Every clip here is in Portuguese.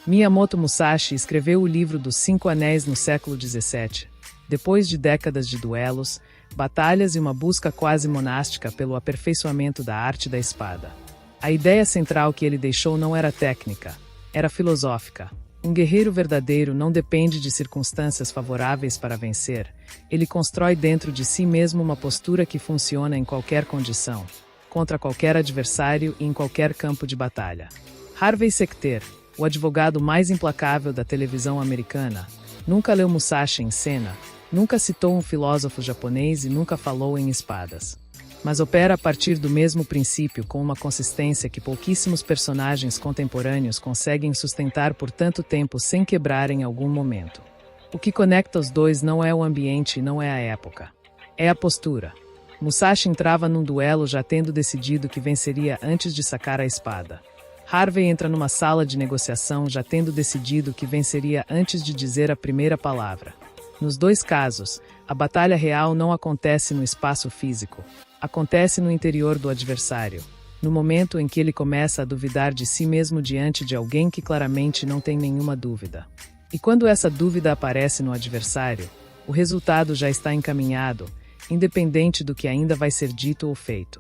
Miyamoto Musashi escreveu o livro dos Cinco Anéis no século XVII, depois de décadas de duelos, batalhas e uma busca quase monástica pelo aperfeiçoamento da arte da espada. A ideia central que ele deixou não era técnica, era filosófica. Um guerreiro verdadeiro não depende de circunstâncias favoráveis para vencer, ele constrói dentro de si mesmo uma postura que funciona em qualquer condição, contra qualquer adversário e em qualquer campo de batalha. Harvey Specter, o advogado mais implacável da televisão americana, nunca leu Musashi em cena, nunca citou um filósofo japonês e nunca falou em espadas. Mas opera a partir do mesmo princípio com uma consistência que pouquíssimos personagens contemporâneos conseguem sustentar por tanto tempo sem quebrar em algum momento. O que conecta os dois não é o ambiente e não é a época. É a postura. Musashi entrava num duelo já tendo decidido que venceria antes de sacar a espada. Harvey entra numa sala de negociação já tendo decidido que venceria antes de dizer a primeira palavra. Nos dois casos, a batalha real não acontece no espaço físico, acontece no interior do adversário, no momento em que ele começa a duvidar de si mesmo diante de alguém que claramente não tem nenhuma dúvida. E quando essa dúvida aparece no adversário, o resultado já está encaminhado, independente do que ainda vai ser dito ou feito.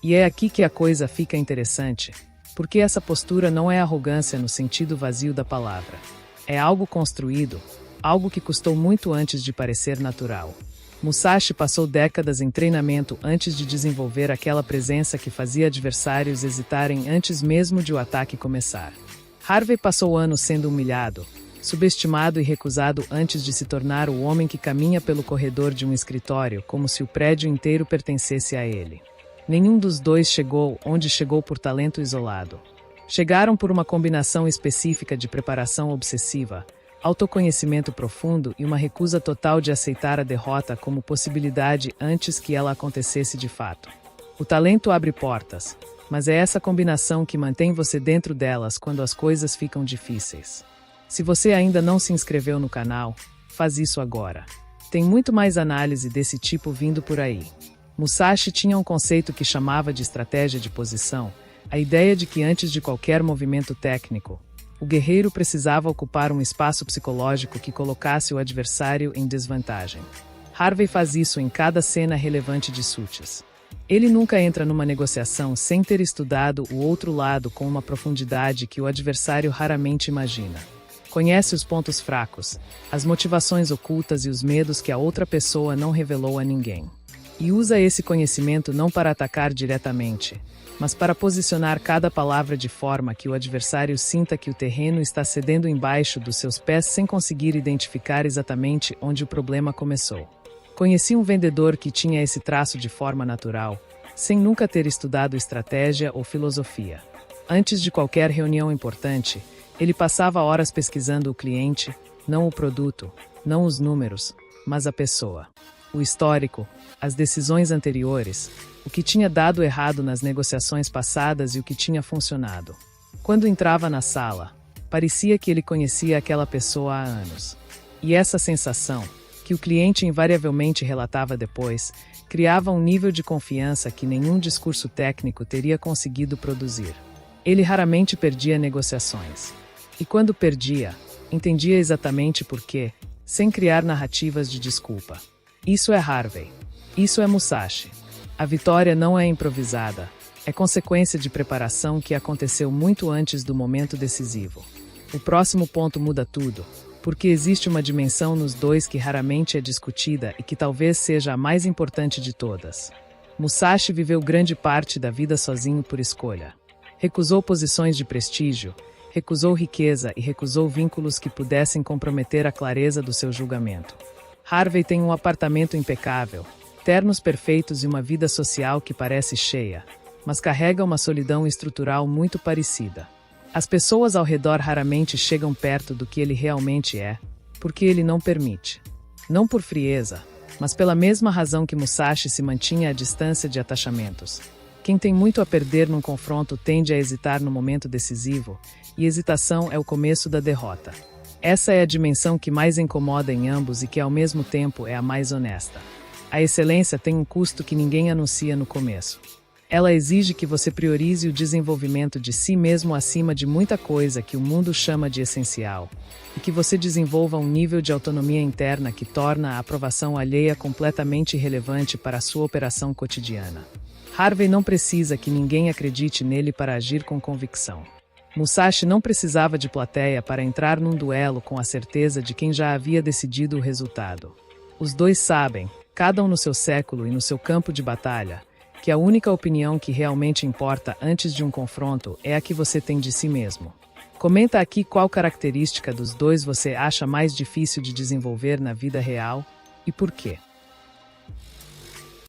E é aqui que a coisa fica interessante, porque essa postura não é arrogância no sentido vazio da palavra. É algo construído, algo que custou muito antes de parecer natural. Musashi passou décadas em treinamento antes de desenvolver aquela presença que fazia adversários hesitarem antes mesmo de o ataque começar. Harvey passou anos sendo humilhado, subestimado e recusado antes de se tornar o homem que caminha pelo corredor de um escritório como se o prédio inteiro pertencesse a ele. Nenhum dos dois chegou onde chegou por talento isolado. Chegaram por uma combinação específica de preparação obsessiva, autoconhecimento profundo e uma recusa total de aceitar a derrota como possibilidade antes que ela acontecesse de fato. O talento abre portas, mas é essa combinação que mantém você dentro delas quando as coisas ficam difíceis. Se você ainda não se inscreveu no canal, faz isso agora. Tem muito mais análise desse tipo vindo por aí. Musashi tinha um conceito que chamava de estratégia de posição, a ideia de que antes de qualquer movimento técnico, o guerreiro precisava ocupar um espaço psicológico que colocasse o adversário em desvantagem. Harvey faz isso em cada cena relevante de Suits. Ele nunca entra numa negociação sem ter estudado o outro lado com uma profundidade que o adversário raramente imagina. Conhece os pontos fracos, as motivações ocultas e os medos que a outra pessoa não revelou a ninguém. E usa esse conhecimento não para atacar diretamente, mas para posicionar cada palavra de forma que o adversário sinta que o terreno está cedendo embaixo dos seus pés sem conseguir identificar exatamente onde o problema começou. Conheci um vendedor que tinha esse traço de forma natural, sem nunca ter estudado estratégia ou filosofia. Antes de qualquer reunião importante, ele passava horas pesquisando o cliente, não o produto, não os números, mas a pessoa. O histórico, as decisões anteriores, o que tinha dado errado nas negociações passadas e o que tinha funcionado. Quando entrava na sala, parecia que ele conhecia aquela pessoa há anos. E essa sensação, que o cliente invariavelmente relatava depois, criava um nível de confiança que nenhum discurso técnico teria conseguido produzir. Ele raramente perdia negociações. E quando perdia, entendia exatamente por quê, sem criar narrativas de desculpa. Isso é Harvey. Isso é Musashi. A vitória não é improvisada, é consequência de preparação que aconteceu muito antes do momento decisivo. O próximo ponto muda tudo, porque existe uma dimensão nos dois que raramente é discutida e que talvez seja a mais importante de todas. Musashi viveu grande parte da vida sozinho por escolha. Recusou posições de prestígio, recusou riqueza e recusou vínculos que pudessem comprometer a clareza do seu julgamento. Harvey tem um apartamento impecável, ternos perfeitos e uma vida social que parece cheia, mas carrega uma solidão estrutural muito parecida. As pessoas ao redor raramente chegam perto do que ele realmente é, porque ele não permite. Não por frieza, mas pela mesma razão que Musashi se mantinha à distância de atachamentos. Quem tem muito a perder num confronto tende a hesitar no momento decisivo, e hesitação é o começo da derrota. Essa é a dimensão que mais incomoda em ambos e que ao mesmo tempo é a mais honesta. A excelência tem um custo que ninguém anuncia no começo. Ela exige que você priorize o desenvolvimento de si mesmo acima de muita coisa que o mundo chama de essencial, e que você desenvolva um nível de autonomia interna que torna a aprovação alheia completamente irrelevante para a sua operação cotidiana. Harvey não precisa que ninguém acredite nele para agir com convicção. Musashi não precisava de plateia para entrar num duelo com a certeza de quem já havia decidido o resultado. Os dois sabem, cada um no seu século e no seu campo de batalha, que a única opinião que realmente importa antes de um confronto é a que você tem de si mesmo. Comenta aqui qual característica dos dois você acha mais difícil de desenvolver na vida real e por quê.